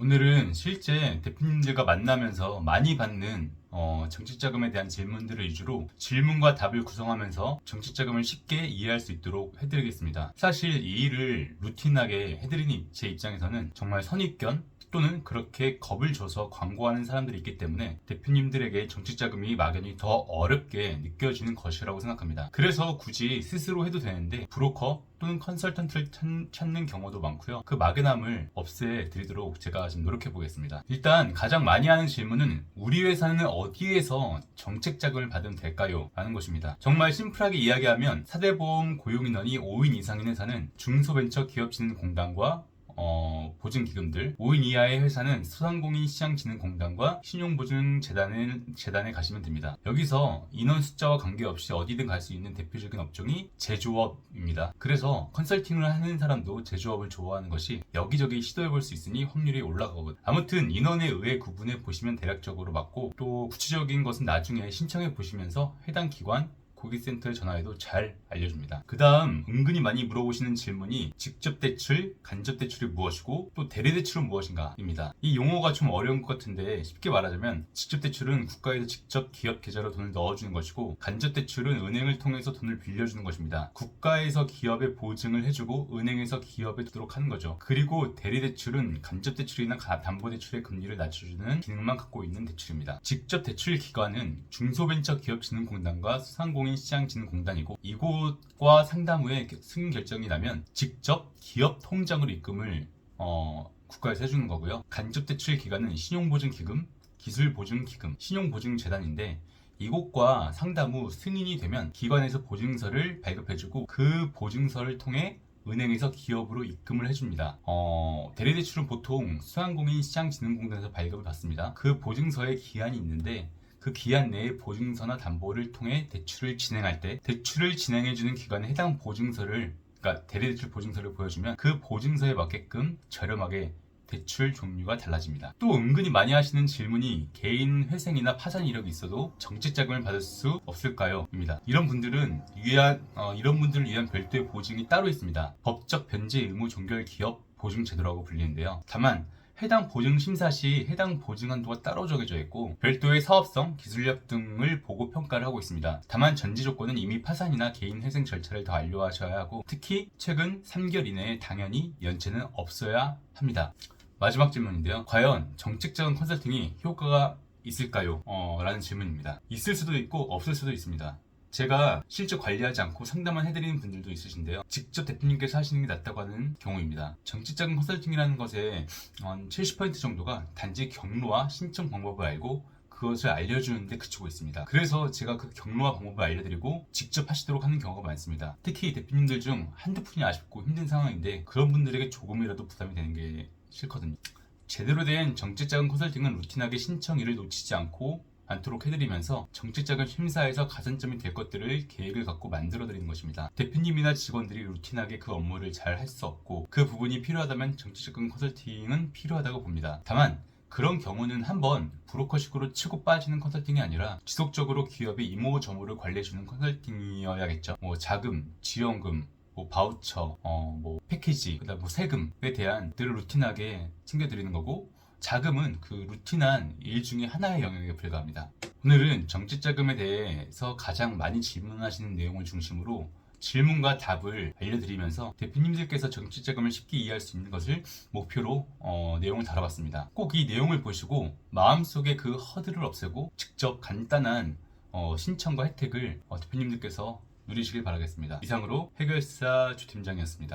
오늘은 실제 대표님들과 만나면서 많이 받는 정책자금에 대한 질문들을 위주로 질문과 답을 구성하면서 정책자금을 쉽게 이해할 수 있도록 해드리겠습니다. 사실 이 일을 루틴하게 해드리는 제 입장에서는 정말 선입견 또는 그렇게 겁을 줘서 광고하는 사람들이 있기 때문에 대표님들에게 정책자금이 막연히 더 어렵게 느껴지는 것이라고 생각합니다. 그래서 굳이 스스로 해도 되는데 브로커 또는 컨설턴트를 찾는 경우도 많고요. 그 막연함을 없애드리도록 제가 좀 노력해 보겠습니다. 일단 가장 많이 하는 질문은 우리 회사는 어디에서 정책자금을 받으면 될까요? 라는 것입니다. 정말 심플하게 이야기하면 4대 보험 고용인원이 5인 이상인 회사는 중소벤처기업진흥공단과 보증기금들, 5인 이하의 회사는 소상공인 시장진흥공단과 신용보증재단에 가시면 됩니다. 여기서 인원 숫자와 관계없이 어디든 갈 수 있는 대표적인 업종이 제조업입니다. 그래서 컨설팅을 하는 사람도 제조업을 좋아하는 것이 여기저기 시도해볼 수 있으니 확률이 올라가거든요. 아무튼 인원에 의해 구분해 보시면 대략적으로 맞고, 또 구체적인 것은 나중에 신청해 보시면서 해당 기관 고객센터에 전화해도 잘 알려줍니다. 그 다음 은근히 많이 물어보시는 질문이 직접 대출, 간접 대출이 무엇이고 또 대리 대출은 무엇인가 입니다. 이 용어가 좀 어려운 것 같은데 쉽게 말하자면 직접 대출은 국가에서 직접 기업 계좌로 돈을 넣어주는 것이고, 간접 대출은 은행을 통해서 돈을 빌려주는 것입니다. 국가에서 기업에 보증을 해주고 은행에서 기업에 주도록 하는 거죠. 그리고 대리 대출은 간접 대출이나 담보 대출의 금리를 낮춰주는 기능만 갖고 있는 대출입니다. 직접 대출 기관은 중소벤처기업진흥공단과 소상공인 시장진흥공단이고, 이곳과 상담 후에 승인 결정이 나면 직접 기업 통장으로 입금을 국가에서 해주는 거고요. 간접대출 기관은 신용보증기금, 기술보증기금, 신용보증재단인데, 이곳과 상담 후 승인이 되면 기관에서 보증서를 발급해주고 그 보증서를 통해 은행에서 기업으로 입금을 해줍니다. 대리대출은 보통 소상공인 시장진흥공단에서 발급을 받습니다. 그 보증서에 기한이 있는데 그 기한 내에 보증서나 담보를 통해 대출을 진행할 때 대출을 진행해주는 기관에 해당 보증서를, 그러니까 대리대출 보증서를 보여주면 그 보증서에 맞게끔 저렴하게 대출 종류가 달라집니다. 또 은근히 많이 하시는 질문이 개인 회생이나 파산 이력이 있어도 정책자금을 받을 수 없을까요? 입니다. 이런 분들을 위한 별도의 보증이 따로 있습니다. 법적 변제 의무 종결 기업 보증 제도라고 불리는데요. 다만 해당 보증 심사 시 해당 보증 한도가 따로 정해져 있고 별도의 사업성, 기술력 등을 보고 평가를 하고 있습니다. 다만 전제 조건은 이미 파산이나 개인 회생 절차를 다 완료하셔야 하고, 특히 최근 3개월 이내에 당연히 연체는 없어야 합니다. 마지막 질문인데요. 과연 정책자금 컨설팅이 효과가 있을까요? 라는 질문입니다. 있을 수도 있고 없을 수도 있습니다. 제가 실제 관리하지 않고 상담만 해드리는 분들도 있으신데요. 직접 대표님께서 하시는 게 낫다고 하는 경우입니다. 정책자금 컨설팅이라는 것의 70% 정도가 단지 경로와 신청 방법을 알고 그것을 알려주는데 그치고 있습니다. 그래서 제가 그 경로와 방법을 알려드리고 직접 하시도록 하는 경우가 많습니다. 특히 대표님들 중 한두 푼이 아쉽고 힘든 상황인데 그런 분들에게 조금이라도 부담이 되는 게 싫거든요. 제대로 된 정책자금 컨설팅은 루틴하게 신청일을 놓치지 않도록 해드리면서 정책자금 심사에서 가산점이 될 것들을 계획을 갖고 만들어 드리는 것입니다. 대표님이나 직원들이 루틴하게 그 업무를 잘 할 수 없고 그 부분이 필요하다면 정책자금 컨설팅은 필요하다고 봅니다. 다만 그런 경우는 한번 브로커식으로 치고 빠지는 컨설팅이 아니라 지속적으로 기업의 이모저모를 관리해주는 컨설팅이어야겠죠. 자금, 지원금, 바우처, 패키지, 그다음 세금에 대한 들을 루틴하게 챙겨드리는 거고, 자금은 그 루틴한 일 중에 하나의 영역에 불과합니다. 오늘은 정책자금에 대해서 가장 많이 질문하시는 내용을 중심으로 질문과 답을 알려드리면서 대표님들께서 정책자금을 쉽게 이해할 수 있는 것을 목표로 내용을 다뤄봤습니다. 꼭 이 내용을 보시고 마음속에 그 허들을 없애고 직접 간단한 신청과 혜택을 대표님들께서 누리시길 바라겠습니다. 이상으로 해결사 주 팀장이었습니다.